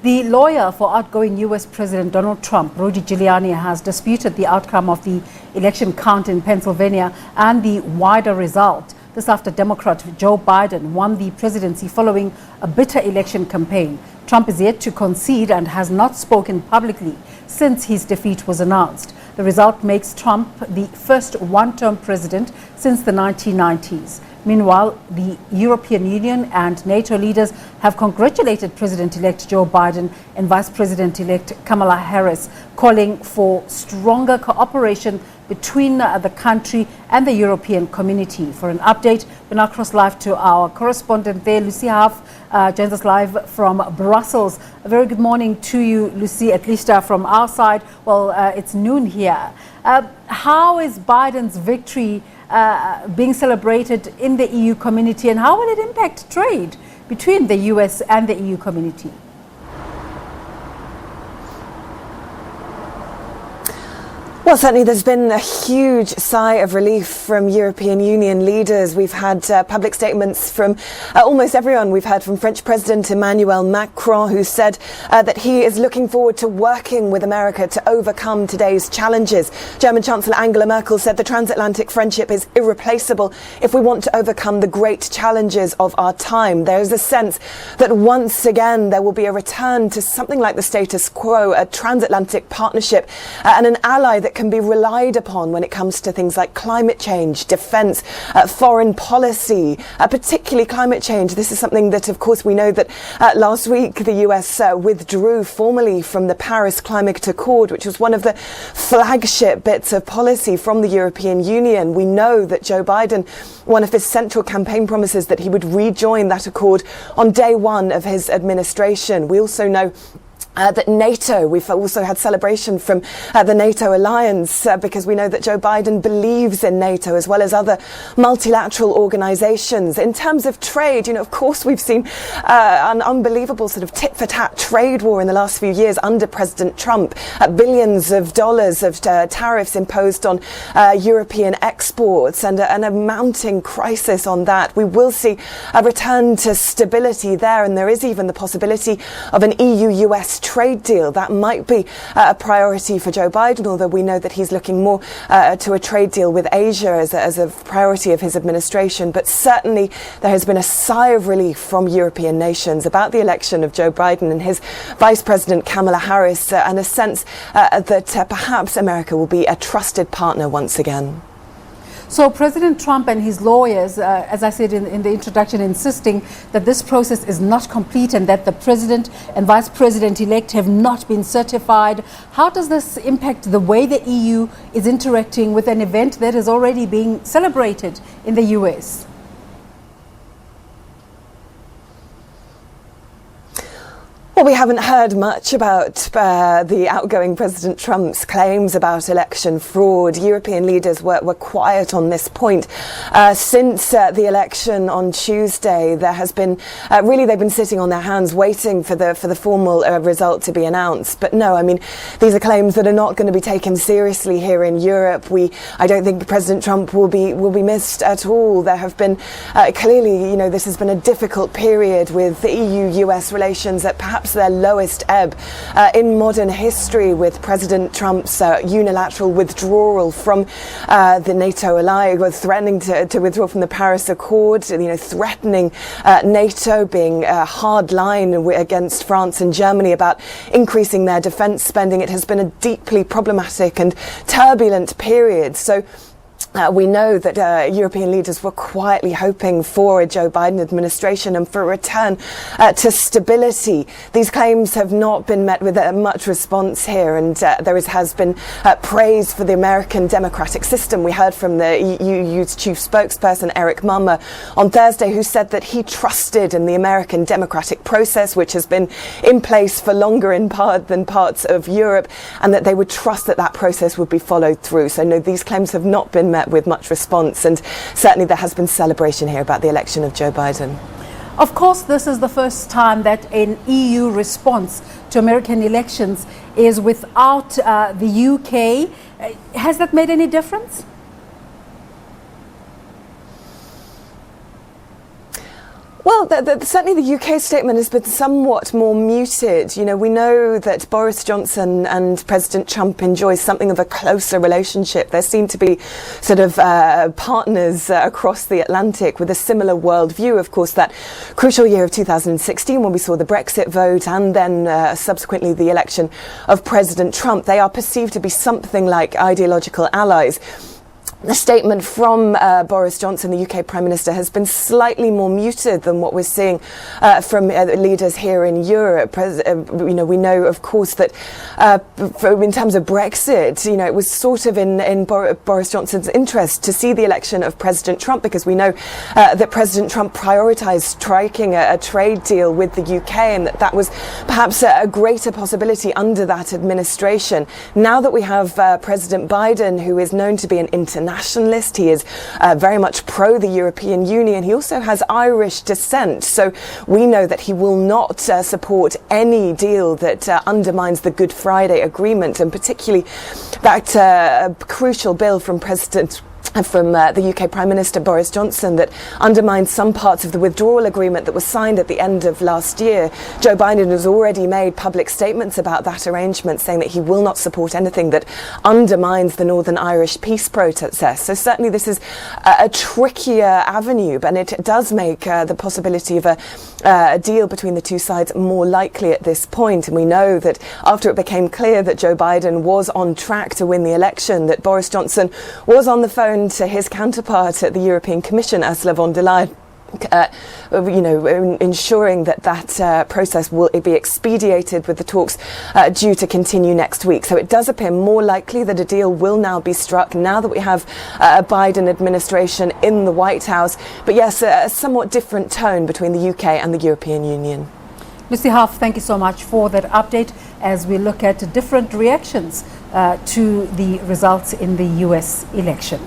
The lawyer for outgoing U.S. President Donald Trump, Rudy Giuliani, has disputed the outcome of the election count in Pennsylvania and the wider result. This after Democrat Joe Biden won the presidency following a bitter election campaign. Trump is yet to concede and has not spoken publicly since his defeat was announced. The result makes Trump the first one-term president since the 1990s. Meanwhile, the European Union and NATO leaders have congratulated President-elect Joe Biden and Vice President-elect Kamala Harris, calling for stronger cooperation between the country and the European community. For an update, we now cross live to our correspondent there, Lucy Hough, joins us live from Brussels. A very good morning to you, Lucy, at least from our side. Well, it's noon here. How is Biden's victory being celebrated in the EU community, and how will it impact trade between the US and the EU community? Well, certainly there's been a huge sigh of relief from European Union leaders. We've had public statements from almost everyone. We've heard from French President Emmanuel Macron, who said that he is looking forward to working with America to overcome today's challenges. German Chancellor Angela Merkel said the transatlantic friendship is irreplaceable if we want to overcome the great challenges of our time. There is a sense that once again there will be a return to something like the status quo, a transatlantic partnership and an ally that can be relied upon when it comes to things like climate change, defence, foreign policy, particularly climate change. This is something that, of course, we know that last week the US withdrew formally from the Paris Climate Accord, which was one of the flagship bits of policy from the European Union. We know that Joe Biden, one of his central campaign promises, that he would rejoin that accord on day one of his administration. We also know that NATO, we've also had celebration from the NATO alliance because we know that Joe Biden believes in NATO as well as other multilateral organisations. In terms of trade, of course we've seen an unbelievable sort of tit-for-tat trade war in the last few years under President Trump. Billions of dollars of tariffs imposed on European exports and a mounting crisis on that. We will see a return to stability there, and there is even the possibility of an EU-US trade deal. That might be a priority for Joe Biden, although we know that he's looking more to a trade deal with Asia as a priority of his administration. But certainly there has been a sigh of relief from European nations about the election of Joe Biden and his Vice President Kamala Harris, and a sense that perhaps America will be a trusted partner once again. So President Trump and his lawyers, as I said in the introduction, insisting that this process is not complete and that the president and vice president-elect have not been certified. How does this impact the way the EU is interacting with an event that is already being celebrated in the US? Well, we haven't heard much about the outgoing President Trump's claims about election fraud. European leaders were quiet on this point. Since the election on Tuesday, there has been really they've been sitting on their hands waiting for the formal result to be announced. But no, I mean, these are claims that are not going to be taken seriously here in Europe. I don't think President Trump will be missed at all. There have been clearly, this has been a difficult period with the EU-US relations at perhaps their lowest ebb in modern history, with President Trump's unilateral withdrawal from the NATO alliance, threatening to withdraw from the Paris Accord, threatening NATO, being a hard line against France and Germany about increasing their defence spending. It has been a deeply problematic and turbulent period. So we know that European leaders were quietly hoping for a Joe Biden administration and for a return to stability. These claims have not been met with much response here, and there has been praise for the American democratic system. We heard from the EU's chief spokesperson, Eric Mummer, on Thursday, who said that he trusted in the American democratic process, which has been in place for longer in part than parts of Europe, and that they would trust that that process would be followed through. So no, these claims have not been met with much response, and certainly there has been celebration here about the election of Joe Biden. Of course, this is the first time that an EU response to American elections is without the UK. Has that made any difference? Well, certainly the UK statement has been somewhat more muted. You know, we know that Boris Johnson and President Trump enjoy something of a closer relationship. There seem to be sort of partners across the Atlantic with a similar worldview. Of course, that crucial year of 2016 when we saw the Brexit vote and then subsequently the election of President Trump, they are perceived to be something like ideological allies. The statement from Boris Johnson, the UK Prime Minister, has been slightly more muted than what we're seeing from leaders here in Europe. We know, of course, that in terms of Brexit, it was sort of in Boris Johnson's interest to see the election of President Trump, because we know that President Trump prioritised striking a trade deal with the UK, and that was perhaps a greater possibility under that administration. Now that we have President Biden, who is known to be an internationalist, he is very much pro the European Union. He also has Irish descent, so we know that he will not support any deal that undermines the Good Friday Agreement, and particularly that crucial bill from the UK Prime Minister Boris Johnson that undermines some parts of the withdrawal agreement that was signed at the end of last year. Joe Biden has already made public statements about that arrangement, saying that he will not support anything that undermines the Northern Irish peace process. So certainly this is a trickier avenue, and it does make the possibility of a deal between the two sides more likely at this point. And we know that after it became clear that Joe Biden was on track to win the election, that Boris Johnson was on the phone to his counterpart at the European Commission, Ursula von der Leyen, ensuring that process will be expedited, with the talks due to continue next week. So it does appear more likely that a deal will now be struck now that we have a Biden administration in the White House. But yes, a somewhat different tone between the UK and the European Union. Lucy Hough, thank you so much for that update as we look at different reactions to the results in the US election.